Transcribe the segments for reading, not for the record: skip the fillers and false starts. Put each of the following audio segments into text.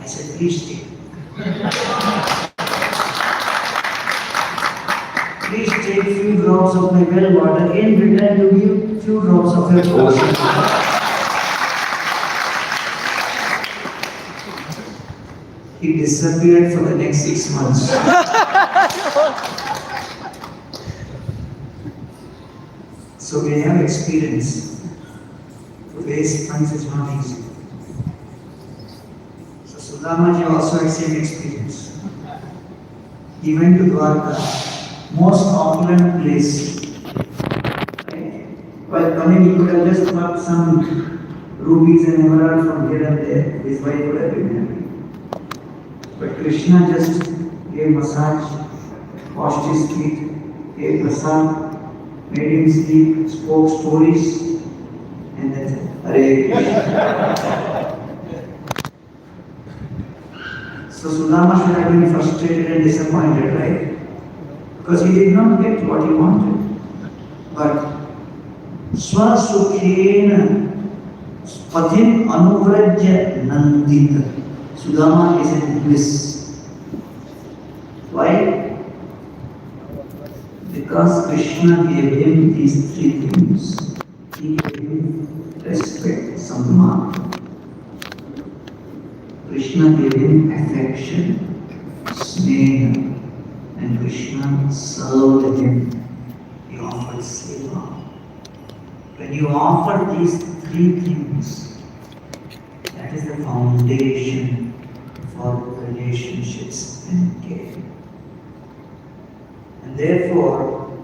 I said, please take. Please take few drops of my well water. In return, you give few drops of your ocean. He disappeared for the next 6 months. So we have experience. To raise funds is not easy. So Sudamaji also had same experience. He went to Gauranga, most opulent place. Right? While coming, he could have just got some rupees and emerald from here and there. His wife would have been happy. But Krishna just gave massage, washed his feet, gave prasad, made him sleep, spoke stories, and then said, Hare Krishna. So Sudama should have been frustrated and disappointed, right? Because he did not get what he wanted. But Swasukhena Pathim Anuvrajya Nandita. Sudama is in bliss. Why? Because Krishna gave him these 3 things. He gave him respect, samman. Krishna gave him affection, sneha, and Krishna served him. He offered seva. When you offer these 3 things, that is the foundation for relationships and care. And therefore,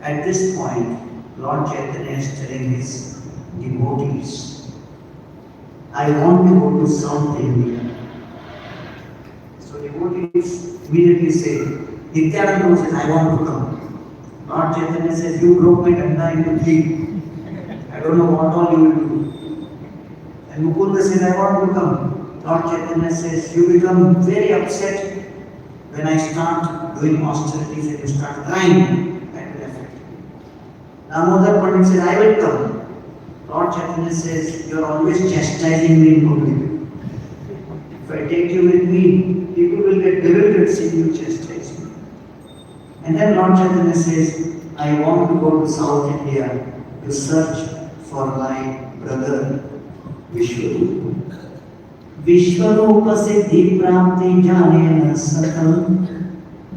at this point, Lord Chaitanya is telling his devotees, I want to go to South India. So devotees immediately say, Nityananda says, I want to come. Lord Chaitanya says, you broke my danda into 3. I don't know what all you will do. And Mukunda says, I want to come. Lord Chaitanya says, you become very upset when I start doing austerities and you start crying. That will affect you. Damodar Pandit says, I will come. Lord Chaitanya says, you are always chastising me in public. If I take you with me, people will get bewildered seeing you chastise me. And then Lord Chaitanya says, I want to go to South India to search for my brother Vishwarupa. Vishwarupa Siddhi Prapti Janena Sakal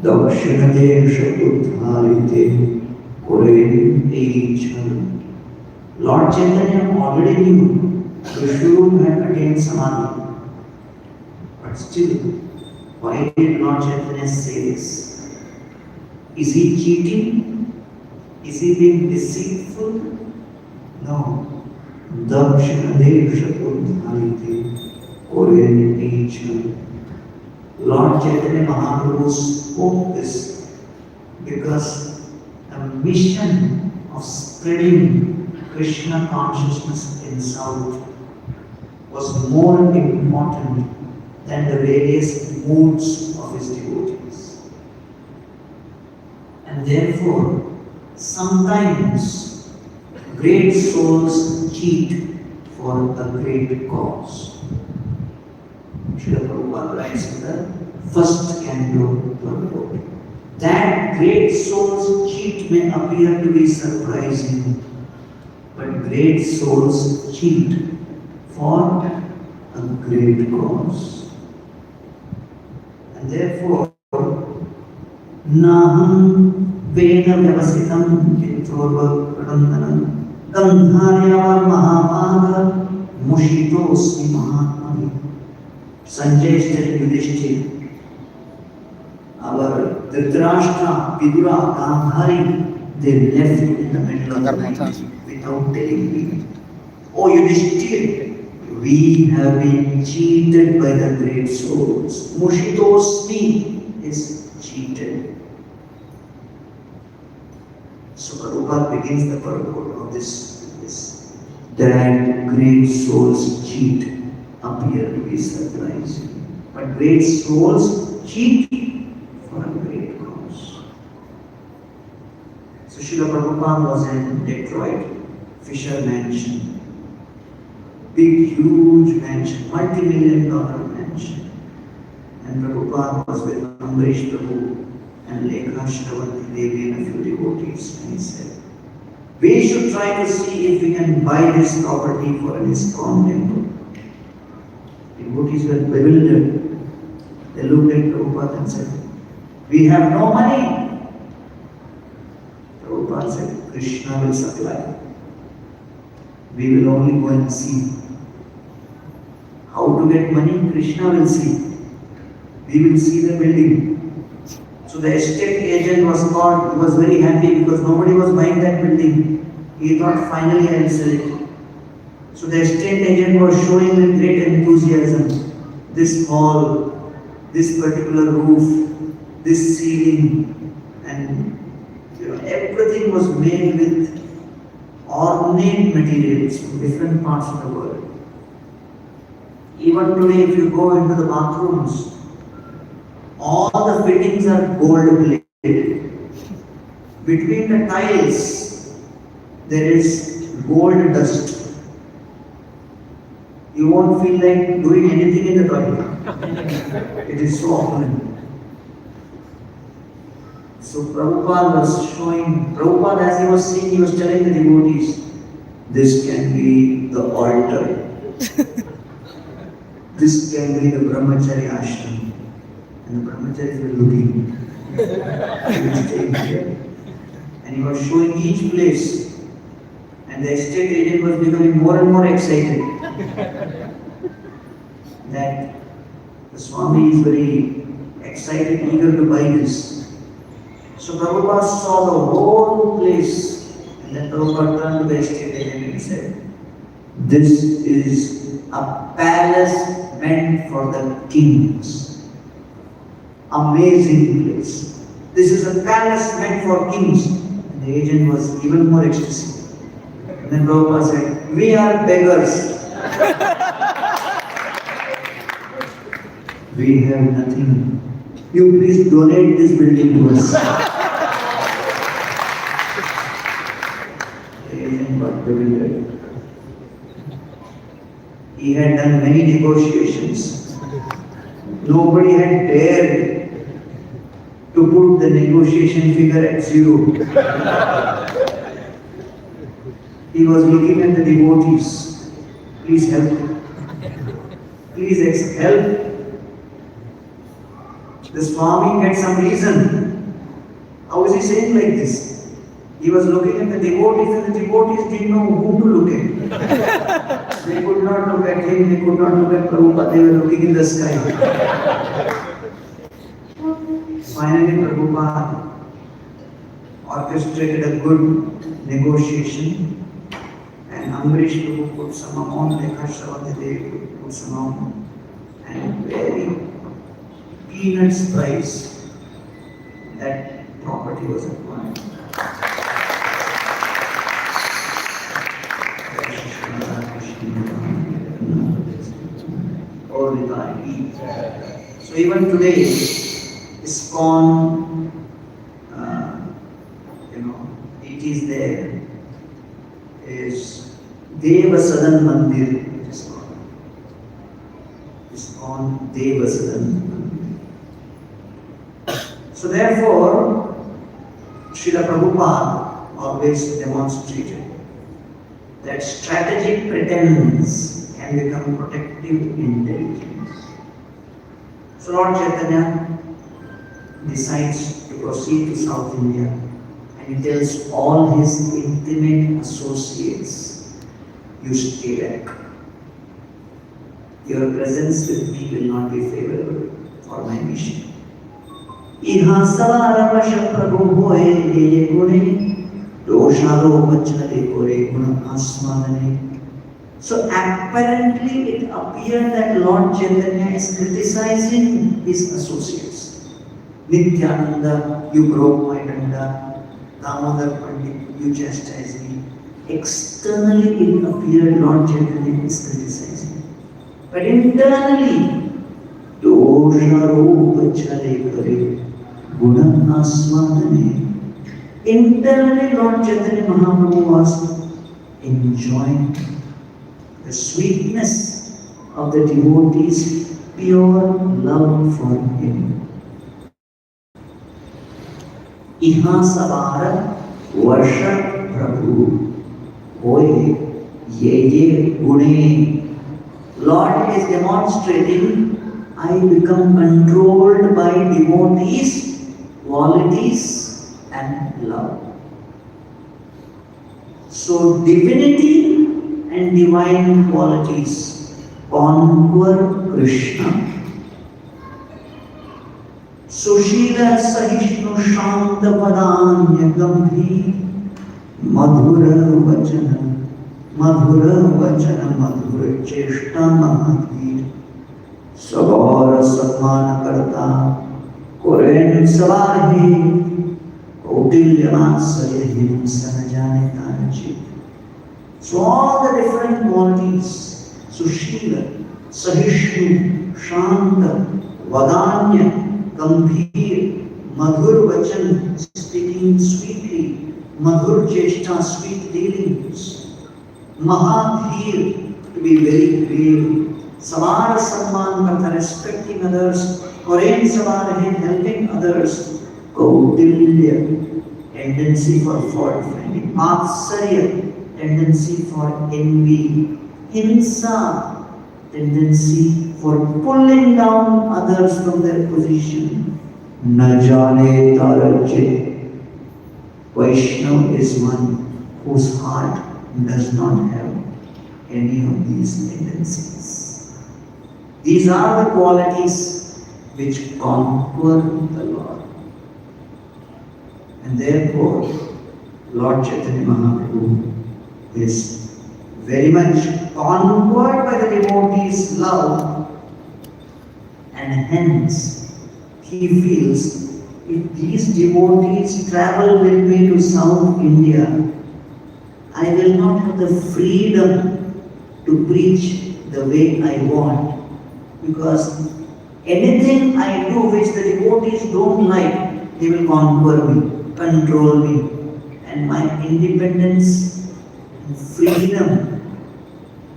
Dakshina Desha Uddharite Kore Eichal. Lord Chaitanya already knew Vishwarupa had attained Samadhi. But still, why did Lord Chaitanya say this? Is he cheating? Is he being deceitful? No. Dakshina Desha Uddharite Kore Eichal. Lord Chaitanya Mahaprabhu spoke this because the mission of spreading Krishna consciousness in South was more important than the various moods of his devotees. And therefore, sometimes great souls cheat for a great cause. Srila Prabhupada writes in the first canto purport. That great souls cheat may appear to be surprising, but great souls cheat for a great cause. And therefore, Naham Veda Vyavasitam Kitorva Pradhandanam Gandharya Mahapaga Mushitosmi Mahatmani. Sanjay is telling Yudhishthira, our Dhritarashtra, Vidura, Gandhari, they left in the middle of the night without telling me. Oh Yudhishthira, we have been cheated by the great souls. Mushitosmi is cheated. So Prabhupada begins the purport of this. That great souls cheat appear to be surprising. But great souls cheat for a great cause. So Srila Prabhupada was in Detroit, Fisher Mansion. Big, huge mansion, multi-million-dollar mansion. And Prabhupada was with Ambarish Prabhu and Lekha Shravanti Devi and a few devotees, and he said, we should try to see if we can buy this property for an ISKCON temple. Devotees were bewildered. They looked at Prabhupada and said, we have no money. Prabhupada said, Krishna will supply. We will only go and see. How to get money? Krishna will see. We will see the building. So the estate agent was called. He was very happy because nobody was buying that building. He thought finally I will sell it. So the estate agent was showing with great enthusiasm this hall, this particular roof, this ceiling, and everything was made with ornate materials from different parts of the world. Even today, if you go into the bathrooms, all the fittings are gold plated. Between the tiles, there is gold dust. You won't feel like doing anything in the toilet. It is so opulent. So Prabhupada as he was seeing, he was telling the devotees, this can be the altar. This can be the brahmachari ashram. And the brahmacharis were looking. He was staying here. And he was showing each place. And the estate agent was becoming more and more excited that the Swami is very excited, eager to buy this. So Prabhupada saw the whole place, and then Prabhupada turned to the estate agent and he said, this is a palace meant for the kings. Amazing place. This is a palace meant for kings. And the agent was even more ecstasy. And then Prabhupada said, we are beggars. We have nothing. You please donate this building to us. The agent got bewildered. He had done many negotiations. Nobody had dared to put the negotiation figure at 0. He was looking at the devotees. Please help. Please help. The Swami had some reason. How is he saying like this? He was looking at the devotees and the devotees didn't know who to look at. They could not look at him, they could not look at Prabhupada, they were looking in the sky. Finally, Prabhupada orchestrated a good negotiation, and Ambarish Prabhu put some amount, Lekha Shravanti Devi put some amount, and very peanuts price that property was acquired. All the time. So even today, ISKCON, it is there. Is Deva Sadan Mandir, it is called. ISKCON Deva Sadan Mandir. So therefore, Srila Prabhupada always demonstrated that strategic pretense can become protective intelligence. So Lord Chaitanya decides to proceed to South India, and he tells all his intimate associates, you stay back. Your presence with me will not be favorable for my mission. Iha savaravash prabhu hoye ye gune dosharo bachale kore guna asmadane. So apparently it appeared that Lord Chaitanya is criticizing his associates. Nityananda, you broke my danda. Damodar Pandit, you chastised me. Externally it appeared Lord Chaitanya is criticizing. But internally, dosharo bachale kore guna asmadane. Internally, Lord Chaitanya Mahaprabhu was enjoying the sweetness of the devotees pure love for him. Iha savara varsha prabhu hoye ye gune. Lord is demonstrating, I become controlled by devotees, qualities and love. So divinity and divine qualities conquer Krishna. Sushila Sahishnu Shanta Padanya Gambhir Madhura Vachana Madhura Cheshta Mahathir Sabara Samana Karta Koren Savahi Kautilya Sayahim Sanajane Tanachit. So all the different qualities, Sushila, Sahishnu, Shanta, Vadanya, Gambhir, Madhur Vachan, speaking sweetly, Madhur Cheshta, sweet dealings, Mahadhir, to be very brave, Samara Samman Karta, respecting others, Koren Savarhin, helping others, Kautilya, tendency for fault finding, Matsarya, tendency for envy, Hinsa, tendency for pulling down others from their position. Na jane tarajit. Vaishnav is one whose heart does not have any of these tendencies. These are the qualities which conquer the Lord. And therefore, Lord Chaitanya Mahaprabhu is very much conquered by the devotees' love, and hence he feels, if these devotees travel with me to South India, I will not have the freedom to preach the way I want, because anything I do which the devotees don't like, they will conquer me, control me, and my independence and freedom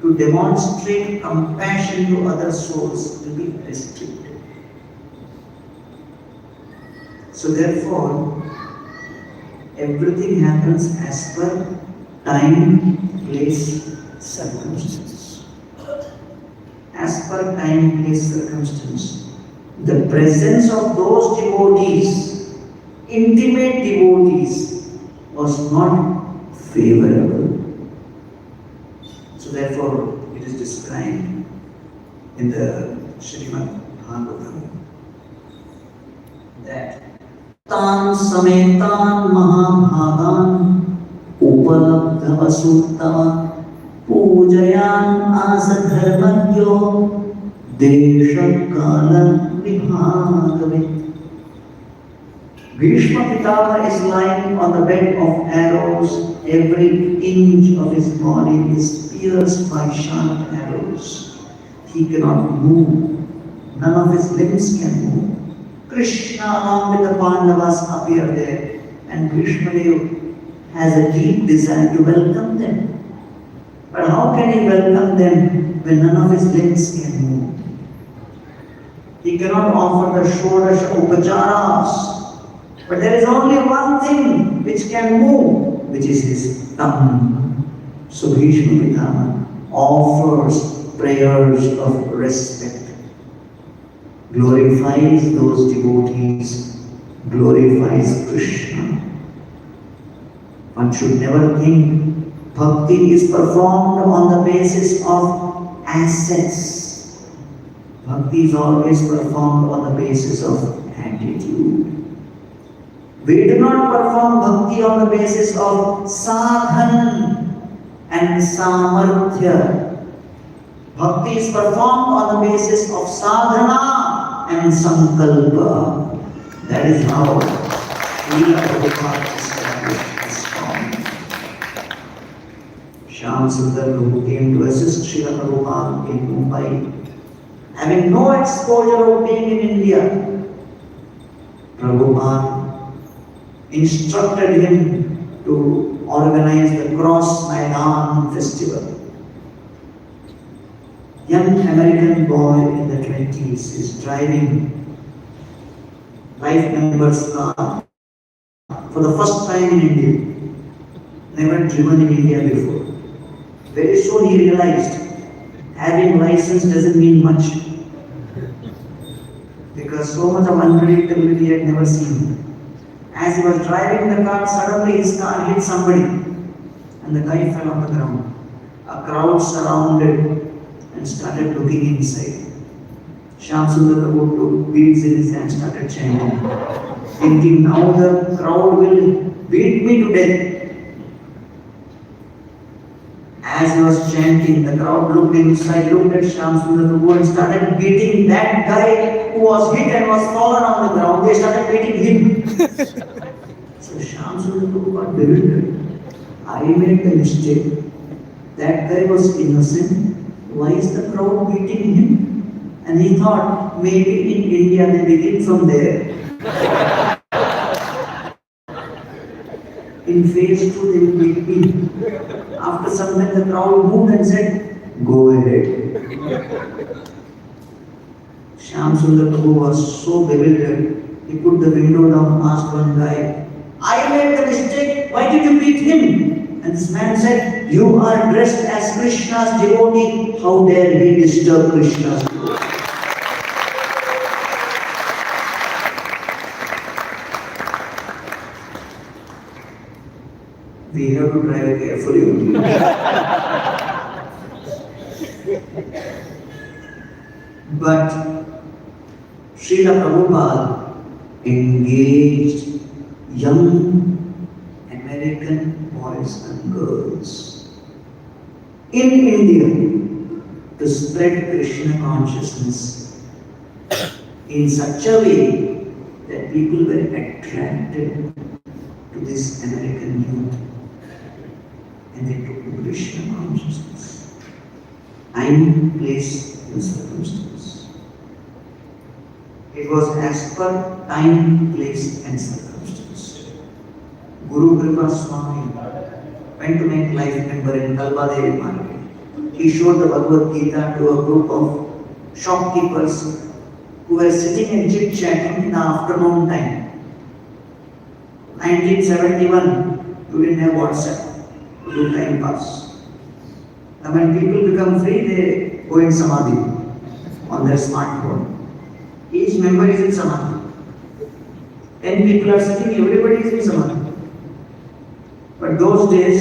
to demonstrate compassion to other souls will be restricted. So therefore, everything happens as per time, place, circumstances. As per time, place, circumstance. The presence of those devotees, intimate devotees, was not favorable. So therefore, it is described in the Srimad Bhagavatam that Tan Sametan Mahabhagan Upalabdhava Suttama Pujayan Asadharmadyo Deshakala Vibhagavit. Bhishma Pitama is lying on the bed of arrows. Every inch of his body is pierced by sharp arrows. He cannot move. None of his limbs can move. Krishna along with the Pandavas appear there, and Bhishma has a deep desire to welcome them. But how can he welcome them when none of his limbs can move? He cannot offer the Shodash Upacharas. But there is only one thing which can move, which is his tongue. So Bhishma Pitama offers prayers of respect, glorifies those devotees, glorifies Krishna. One should never think bhakti is performed on the basis of assets. Bhakti is always performed on the basis of attitude. We do not perform bhakti on the basis of sadhan and samarthya. Bhakti is performed on the basis of sadhana and sankalpa. That is how Srila Prabhupada established ISKCON. Shyam Sundar, who came to assist Srila Prabhupada in Mumbai, having no exposure of being in India, Prabhupada instructed him to organize the Cross Maidan festival. Young American boy in the 20s is driving life member's car for the first time in India. Never driven in India before. Very soon he realized having license doesn't mean much because so much of unpredictability he had never seen. As he was driving the car, suddenly his car hit somebody and the guy fell on the ground. A crowd surrounded and started looking inside. Shyam Sundar Prabhu took beads in his hand and started chanting, thinking now the crowd will beat me to death. As he was chanting, the crowd looked inside, looked at Shyam Sundar Prabhu and started beating that guy who was hit and was fallen on the ground. They started beating him. So Shyam Sundar Prabhu got bewildered. I made the mistake. That guy was innocent. Why is the crowd beating him? And he thought maybe in India they begin from there. In phase 2 they will beat me. After some time the crowd moved and said, go ahead. Shyam Sundar Prabhu was so bewildered, he put the window down, asked one guy, I made the mistake, why did you beat him? And this man said, you are dressed as Krishna's devotee, how dare he disturb Krishna's devotee? We have to drive carefully only. But Srila Prabhupada engaged young American boys and girls in India to spread Krishna consciousness in such a way that people were attracted to this American youth and they took to Krishna consciousness. Time, place, and circumstance. It was as per time, place, and circumstance. Guru Kripa Swami went to make life member in Kalbadevi market. He showed the Bhagavad Gita to a group of shopkeepers who were sitting and chit-chatting in the afternoon time. 1971, you didn't have WhatsApp to do time pass. Now when people become free, they go in Samadhi on their smartphone. Each member is in Samadhi. 10 people are sitting, everybody is in Samadhi. But those days,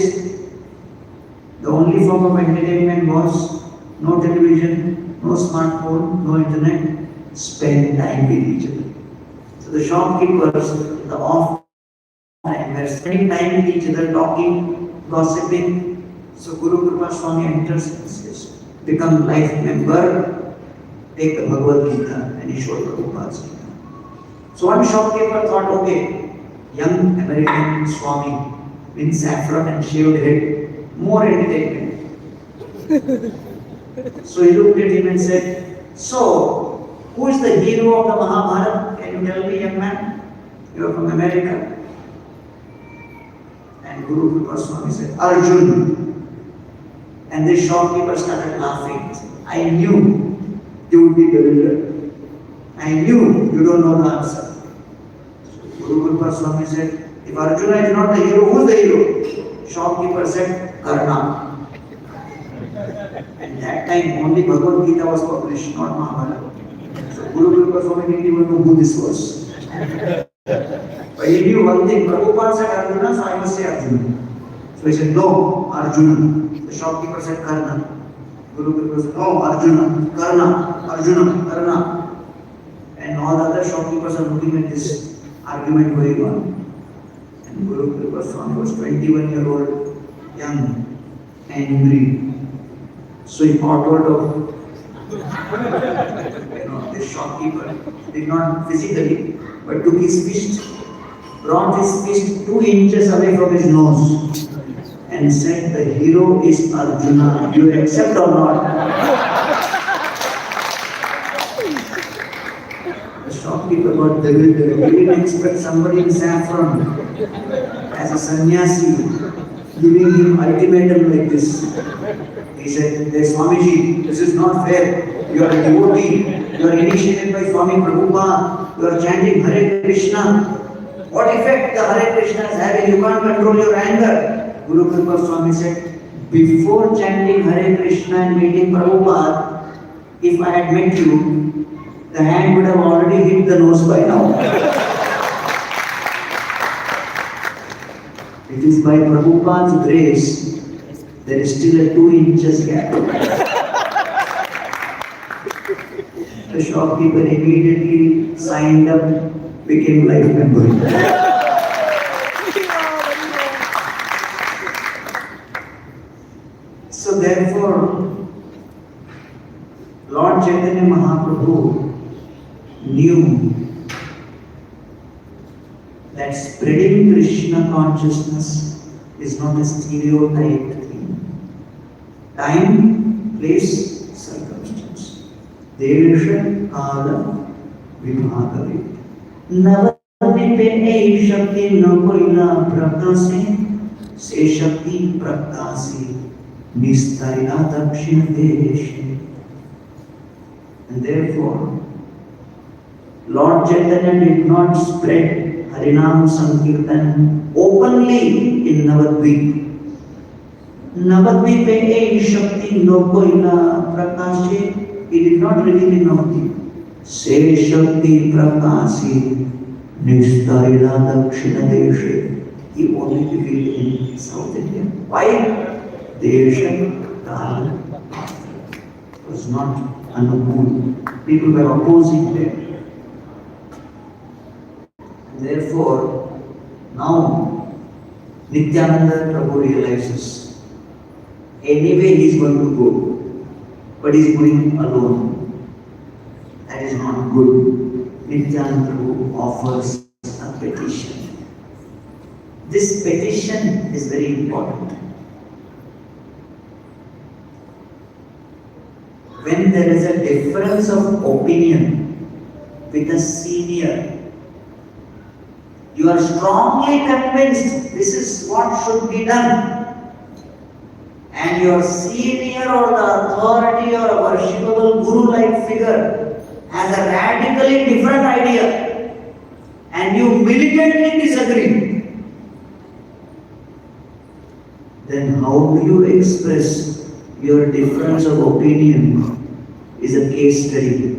the only form of entertainment was no television, no smartphone, no internet, spend time with each other. So the shopkeepers, the off time, were spending time with each other, talking, gossiping. So Guru Kripa Swami enters and says, become life member, take the Bhagavad Gita, and he showed Prabhupada's Gita. So one shopkeeper thought, okay, young American Swami in saffron and shaved head, more entertainment. So he looked at him and said, so, who is the hero of the Mahabharata? Can you tell me, young man? You are from America. And Guru Kripa Swami said, Arjun. And this shopkeeper started laughing. I knew you would be bewildered. I knew you don't know the answer. So Guru Kripa Swami said, if Arjuna is not the hero, who is the hero? Shopkeeper said, Karna. At that time, only Bhagavad Gita was published, not Mahabharata. So Guru Kripa Swami didn't even know who this was. But he knew one thing, Prabhupada said Arjuna, so I must say Arjuna. So he said, no, Arjuna. The shopkeeper said Karna. Guru Kripa said, no, Arjuna, Karna, Arjuna, Karna. And all the other shopkeepers are looking at this argument going on. And Guru Kripa Swami was 21-year-old, young, angry. So he got hold of this shopkeeper, did not physically, but took his fist, brought his fist 2 inches away from his nose and said, the hero is Arjuna, you accept or not? The shopkeeper got bewildered. He didn't expect somebody in saffron as a sannyasi giving him ultimatum like this. He said, "Hey, Swamiji, this is not fair. You are a devotee. You are initiated by Swami Prabhupada. You are chanting Hare Krishna. What effect the Hare Krishna is having? You can't control your anger." Guru Kripa Swami said, "Before chanting Hare Krishna and meeting Prabhupada, if I had met you, the hand would have already hit the nose by now." It is by Prabhupada's grace, there is still a 2 inches gap. The shopkeeper immediately signed up, became life member. So therefore, Lord Chaitanya Mahaprabhu knew that spreading Krishna consciousness is not a stereotyped thing. Time, place, circumstance. Desha, kala, vibhagavi. Navadvipe ei shakti na koila prakasi, se shakti prakasi, nistarya dakshina deshe. And therefore, Lord Chaitanya did not spread Harinam Sankirtan openly in Navadvip. Navadvipe ei shakti no koila prakashe. He did not reveal in Navadvip. Se shakti prakasi nistarila dakshina deshe. He only revealed in South India. Why? Desha kala was not Anupul. People were opposing them. Therefore, now Nityananda Prabhu realizes, anyway he is going to go, but he is going alone. That is not good. Nityananda Prabhu offers a petition. This petition is very important. When there is a difference of opinion with a senior, you are strongly convinced this is what should be done, and your senior or the authority or a worshipable guru-like figure has a radically different idea, and you militantly disagree, then how do you express your difference of opinion is a case study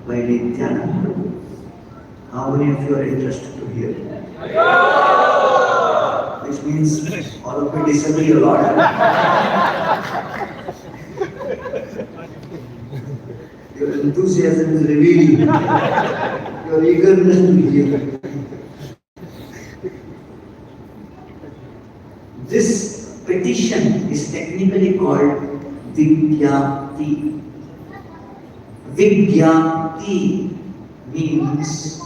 by Nityananda. How many of you are interested to hear? Which means all of you disagree a lot. Your enthusiasm is revealed. Your eagerness to hear. This petition is technically called Vigyapti. Vigyapti means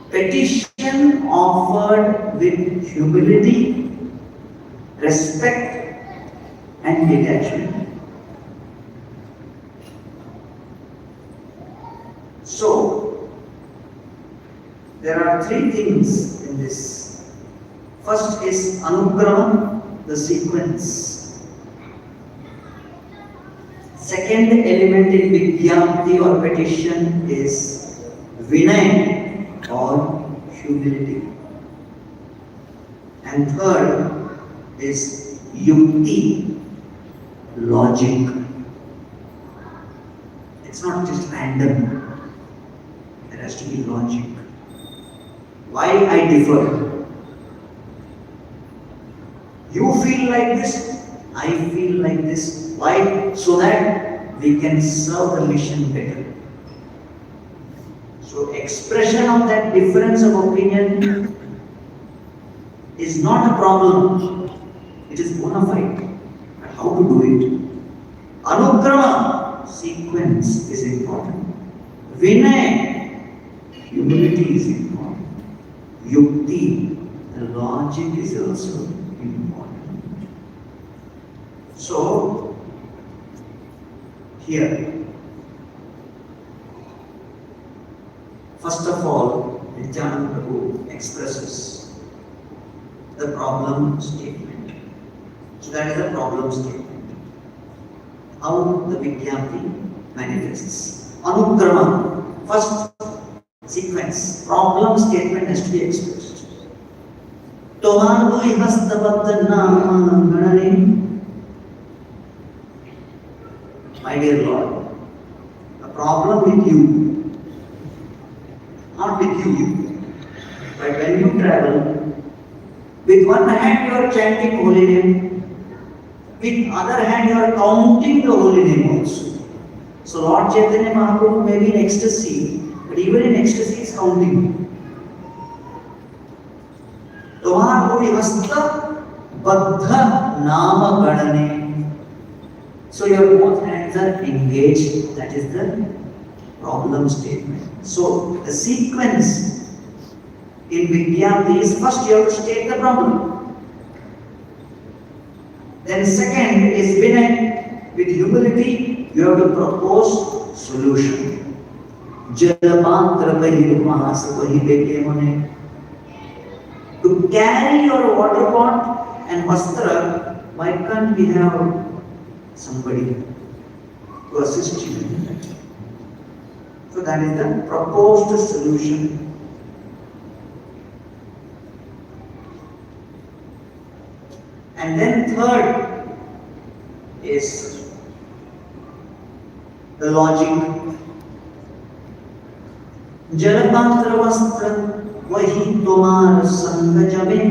petition offered with humility, respect, and detachment. So, there are 3 things in this. First is Anugrama, the sequence. Second element in Vigyapti or petition is Vinay or humility. And third is Yukti, logic. It's not just random. There has to be logic. Why I differ? You feel like this, I feel like this. Why? So that we can serve the mission better. So expression of that difference of opinion is not a problem. It is bona fide. But how to do it? Anugrama, sequence is important. Vinay, humility is important. Yukti, the logic is also important. So, here, first of all, Nityananda Prabhu expresses the problem statement. So that is the problem statement. How the Vidyapti manifests. Anukrama, first sequence, problem statement has to be expressed. Tomar hastabaddha nama ganane. My dear Lord, the problem with you, not with you, but when you travel, with one hand you are chanting holy name, with other hand you are counting the holy name also. So Lord Chaitanya Mahaprabhu may be in ecstasy, but even in ecstasy he is counting. Tomar koi hasta baddha nama ganane. So your both hands are engaged. That is the problem statement. So the sequence in Vidyapti is first you have to state the problem. Then second is Vinay. With humility you have to propose solution. Jalapatra vahi mahas vahi beke mone. To carry your water pot and vastra, why can't we have somebody to assist you? So that is the proposed solution. And then third is the logic. Jalapatra vastra vahi tomar sanga jame,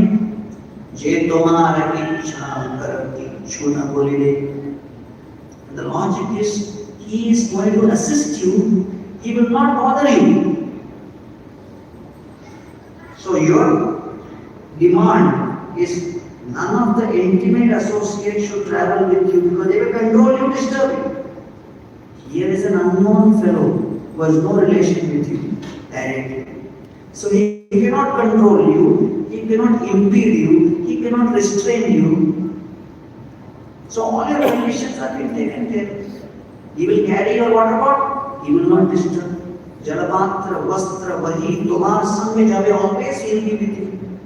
je tomar ichha karati chuna bolile. The logic is, he is going to assist you, he will not bother you. So your demand is none of the intimate associates should travel with you because they will control you, disturb you. Here is an unknown fellow who has no relation with you directly. So he cannot control you, he cannot impede you, he cannot restrain you. So all your conditions have been taken care. He will carry your water pot, he will not disturb. Jalapatra, vastra, vahi, tomar sangha jave, always he will be with you.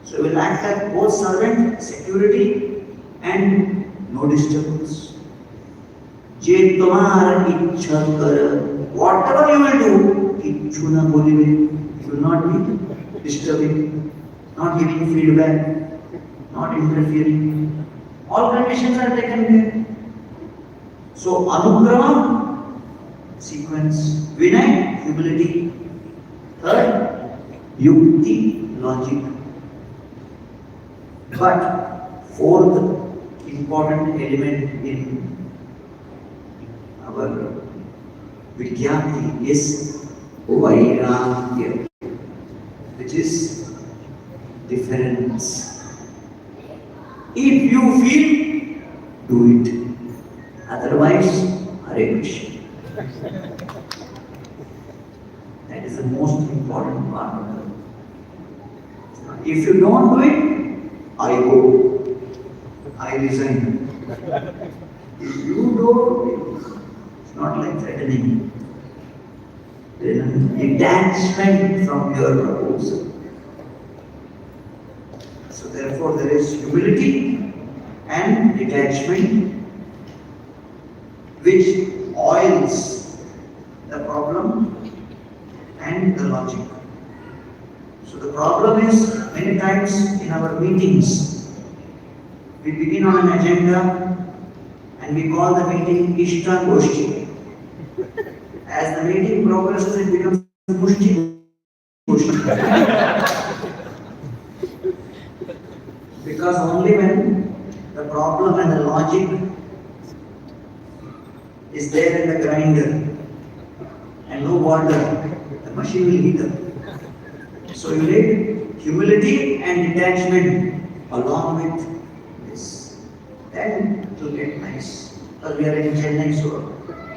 So he will act as both servant, security and no disturbance. Je tomar ichha kar, whatever you will do, ichuna bolive, he will not be disturbing, not giving feedback, not interfering. All conditions are taken care. So anukrama, sequence. Vinay, humility. Third, yukti, logic. But fourth important element in our Vidyapti is vairagya, which is difference. If you feel, do it. Otherwise, Hare Krishna. That is the most important part of it. If you don't do it, I go. I resign. If you do, it's not like threatening. There is an detachment from your proposal. So therefore there is humility and detachment which oils the problem and the logic. So the problem is, many times in our meetings, we begin on an agenda and we call the meeting Ishta Goshti. As the meeting progresses, it becomes Mushti Goshti. Because only when the problem and the logic is there in the grinder and no water, the machine will heat up. So you need humility and detachment along with this. Then it will get nice. Because we are in Chennai, so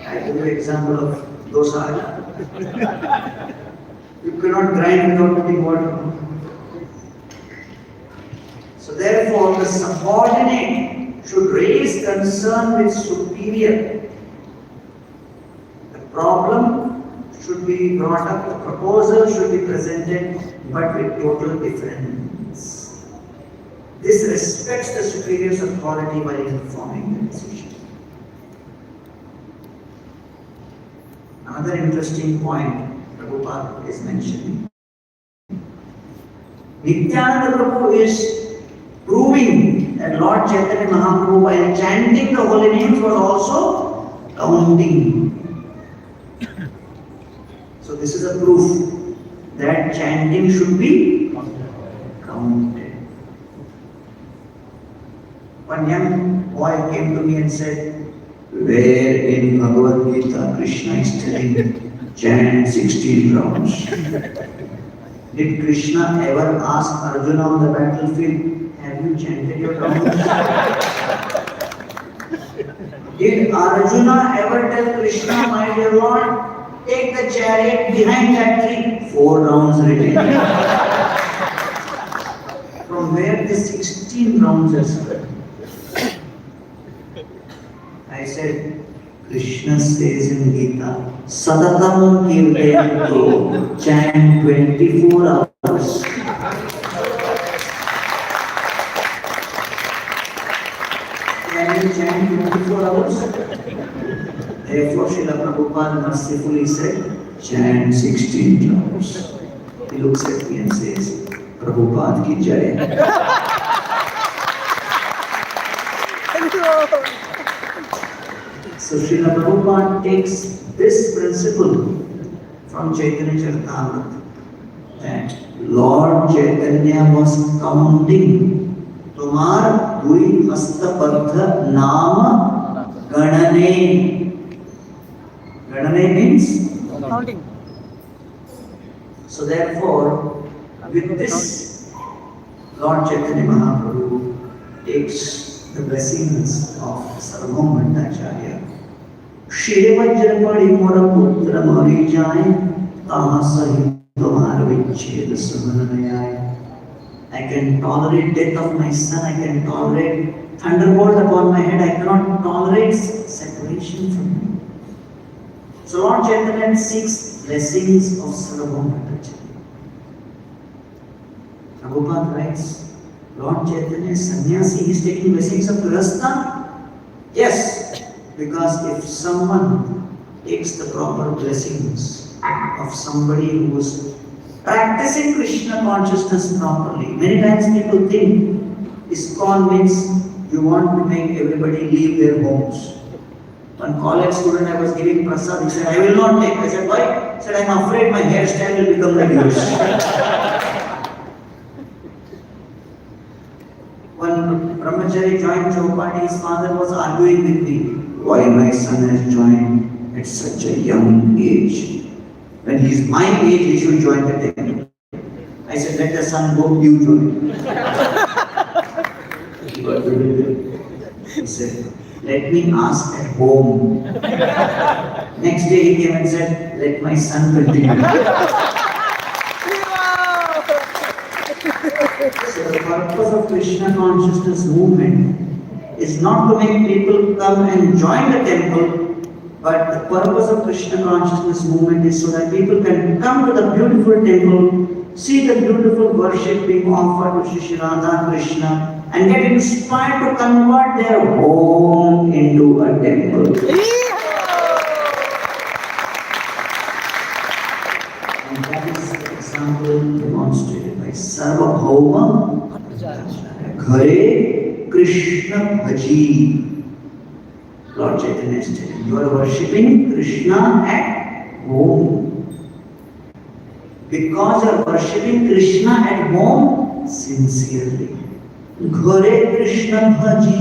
I give you an example of dosa. You cannot grind without putting water. So therefore, the subordinate should raise concern with superior. The problem should be brought up, the proposal should be presented, but with total difference. This respects the superior's authority while informing the decision. Another interesting point Prabhupada is mentioning. Nityananda Prabhu is proving that Lord Chaitanya Mahaprabhu, while chanting the holy names, was also counting. So this is a proof that chanting should be counted. One young boy came to me and said, where in Bhagavad Gita Krishna is telling chant 16 rounds? Did Krishna ever ask Arjuna on the battlefield, have you chanted your rounds? Did Arjuna ever tell Krishna, my dear Lord, take the chariot behind that tree, 4 rounds remaining? From where the 16 rounds are started? I said, Krishna says in Gita, Satatam Kirtayanto, chant 24 hours. Can you chant 24 hours? Therefore, Srila Prabhupada mercifully said, chant 16 hours. He looks at me and says, Prabhupada ki jai. So Srila Prabhupada takes this principle from Chaitanya Charitamrita that Lord Chaitanya was counting Tumar Dui Hastapardha Nama Ganane. Ganane means counting. So therefore, with this, Lord Chaitanya Mahaprabhu takes the blessings of Sarvabhauma Bhattacharya. Shri Vajrapadi Mora Putra Mari Jai Taha Sahit Tomar Vichhed Sumanayaya. I can tolerate death of my son, I can tolerate thunderbolt upon my head, I cannot tolerate separation from him. So Lord Chaitanya seeks blessings of Sarvabhauma Bhattacharya. Prabhupada writes, Lord Chaitanya is sannyasi, he is taking blessings of Grihastha? Yes, because if someone takes the proper blessings of somebody who is practicing Krishna consciousness properly, many times people think ISKCON means you want to make everybody leave their homes. One college student I was giving prasad, he said, I will not take. I said, why? He said, I am afraid my hairstyle will become like yours. One brahmachari joined Chowpatty, his father was arguing with me, why my son has joined at such a young age. When he is my age, he should join the temple. I said, let the son go, you join. He said, let me ask at home. Next day he came and said, let my son continue. So the purpose of Krishna consciousness movement is not to make people come and join the temple, but the purpose of Krishna consciousness movement is so that people can come to the beautiful temple, see the beautiful worship being offered to Shri Radha Krishna, and get inspired to convert their home into a temple. And that is the example demonstrated by Sarvabhauma Ghare Krishna Bhaji. Lord Chaitanya is telling you are worshipping Krishna at home. Because you are worshipping Krishna at home sincerely. Ghare Krishna Bhaji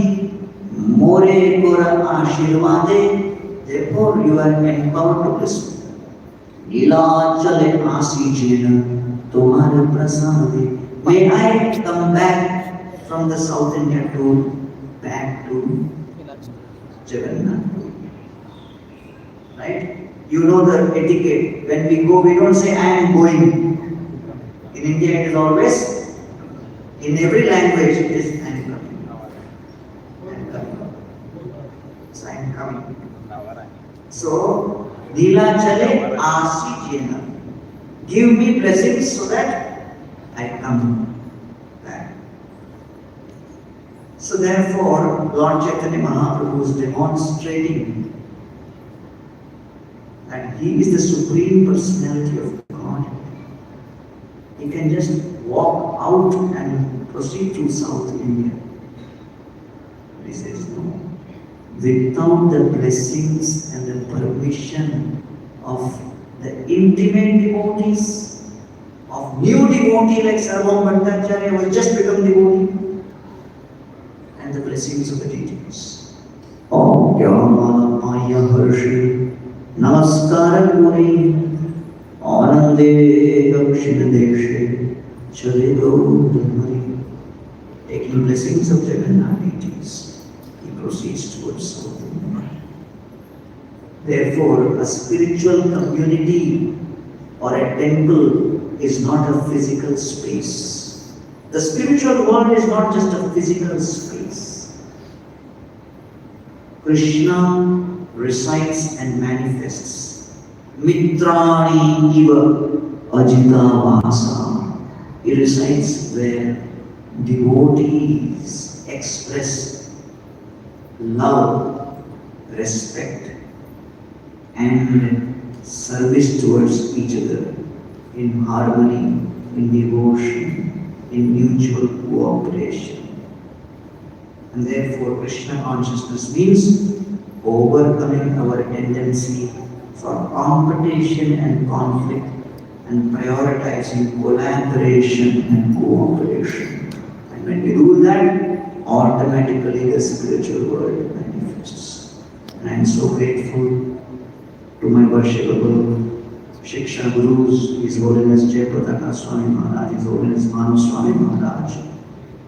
More Gora Ashirvade. Therefore you are empowered to listen. Lila Chale Asi Jena Tomare Prasade. May I come back from the South India tour back to Jagannath. Right? You know the etiquette. When we go, we don't say I am going. In India, it is always, in every language, it is I am coming. I am coming. So I am coming. So, Nila Chale Asi Jena. Give me blessings so that I come back. So therefore, Lord Chaitanya Mahaprabhu is demonstrating that He is the Supreme Personality of God. He can just walk out and proceed to South India. But He says no. Without the blessings and the permission of the intimate devotees, of new devotee like Sarvam Bhattacharya who has just become devotee, and the blessings of the deities. Om Yama Maya Harshi Namaskara Puri Anande Dakshina Deshe Chale Gauranga. Taking blessings of Jagannath deities, he proceeds towards South India. Therefore, a spiritual community or a temple is not a physical space. The spiritual world is not just a physical space. Krishna resides and manifests. Mitrani iva ajita vasa. He resides where devotees express love, respect, and service towards each other in harmony, in devotion, in mutual cooperation. And therefore, Krishna consciousness means overcoming our tendency for competition and conflict and prioritizing collaboration and cooperation. And when we do that, automatically the spiritual world manifests. And I am so grateful to my worshipable Shiksha Gurus, His Holiness Jayapataka Swami Maharaj, His Holiness Manu Swami Maharaj,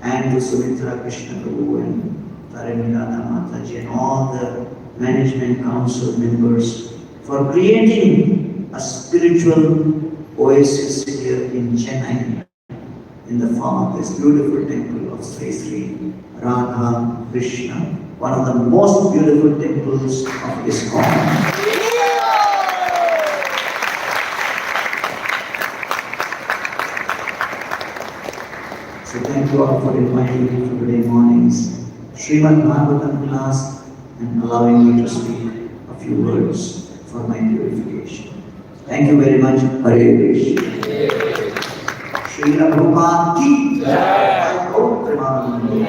and to Sumitra Krishna Prabhu and Tarini Radha Mataji and all the management council members for creating a spiritual oasis here in Chennai in the form of this beautiful temple of Sri Sri Radha Krishna, one of the most beautiful temples of ISKCON. So thank you all for inviting me for today morning's Srimad Bhagavatam class and allowing me to speak a few words for my purification. Thank you very much. Hare Krishna. Srila Prabhupada ki jai. Om Premanande.